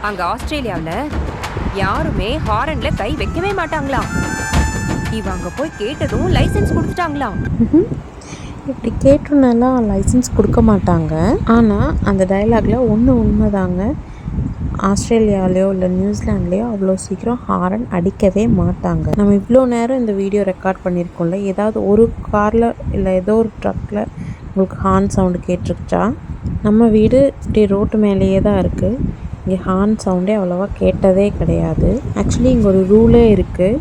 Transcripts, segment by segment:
அங்க ஆஸ்திரேலியாவில் யாருமே ஹாரன்ல கை வைக்கவே மாட்டாங்களாம். இவங்க போய் கேட்டதும் லைசென்ஸ் கொடுத்துட்டாங்களாம். இப்படி கேட்டோன்னெல்லாம் லைசன்ஸ் கொடுக்க மாட்டாங்க. ஆனால் அந்த டைலாகில் ஒன்று உண்மைதாங்க. ஆஸ்திரேலியாவிலையோ இல்லை நியூசிலாண்ட்லேயோ அவ்வளோ சீக்கிரம் ஹாரன் அடிக்கவே மாட்டாங்க. நம்ம இவ்வளோ நேரம் இந்த வீடியோ ரெக்கார்ட் பண்ணியிருக்கோம்ல, ஏதாவது ஒரு காரில் இல்லை ஏதோ ஒரு ட்ரக்கில் உங்களுக்கு ஹார்ன் சவுண்டு கேட்டிருச்சா? நம்ம வீடு இப்படி ரோட்டு மேலேயே தான் இருக்குது. இங்கே ஹார்ன் சவுண்டே அவ்வளோவா கேட்டதே கிடையாது. ஆக்சுவலி இங்கே ஒரு ரூலே இருக்குது.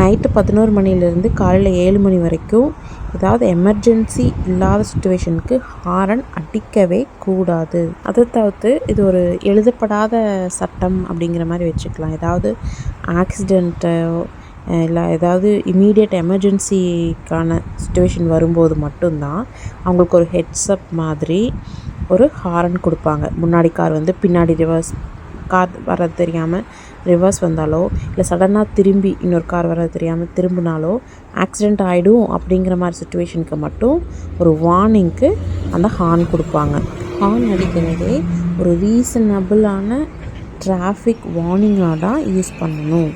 நைட்டு 11 மணிலேருந்து காலையில் 7 மணி வரைக்கும் ஏதாவது எமர்ஜென்சி இல்லாத சுச்சுவேஷனுக்கு ஹாரன் அடிக்கவே கூடாது. அதை தவிர்த்து இது ஒரு எழுதப்படாத சட்டம் அப்படிங்கிற மாதிரி வச்சுக்கலாம். ஏதாவது ஆக்சிடெண்ட்டோ இல்லை ஏதாவது இமீடியட் எமர்ஜென்சிக்கான சுச்சுவேஷன் வரும்போது மட்டும்தான் அவங்களுக்கு ஒரு ஹெட்ஸ்அப் மாதிரி ஒரு ஹாரன் கொடுப்பாங்க. முன்னாடி கார் வந்து பின்னாடி கார் வர்றது தெரியாமல் ரிவர்ஸ் வந்தாலோ, இல்லை சடனாக திரும்பி இன்னொரு கார் வர்றது தெரியாமல் திரும்பினாலோ ஆக்சிடெண்ட் ஆகிடும் அப்படிங்கிற மாதிரி சுச்சுவேஷனுக்கு மட்டும் ஒரு வார்னிங்க்கு அந்த ஹார்ன் கொடுப்பாங்க. ஹார்ன் அடிக்கிறதே ஒரு ரீசனபிளான டிராஃபிக் வார்னிங்காக தான் யூஸ் பண்ணணும்.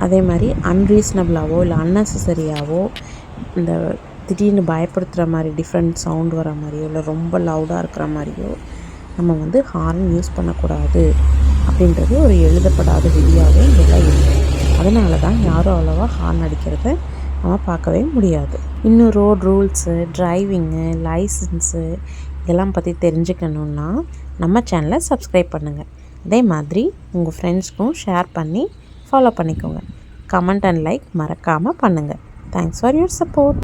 அதே மாதிரி அன்ரீசனபிளாவோ இல்லை அன்னெசரியாவோ இந்த திடீர்னு பயப்படுத்துகிற மாதிரி டிஃப்ரெண்ட் சவுண்ட் வர மாதிரியோ இல்லை ரொம்ப லவுடாக இருக்கிற மாதிரியோ நம்ம வந்து ஹார்ன் யூஸ் பண்ணக்கூடாது அப்படின்றது ஒரு எழுதப்படாத விதியாகவே இதெல்லாம் இருக்குது. அதனால தான் யாரும் அவ்வளோவா ஹார்ன் அடிக்கிறத நம்ம பார்க்கவே முடியாது. இன்னும் ரோட் ரூல்ஸு, டிரைவிங்கு, லைசன்ஸு இதெல்லாம் பற்றி தெரிஞ்சுக்கணுன்னா நம்ம சேனலை சப்ஸ்கிரைப் பண்ணுங்கள். அதே மாதிரி உங்கள் ஃப்ரெண்ட்ஸ்க்கும் ஷேர் பண்ணி ஃபாலோ பண்ணிக்கோங்க. கமெண்ட் அண்ட் லைக் மறக்காமல் பண்ணுங்கள். Thanks for your support.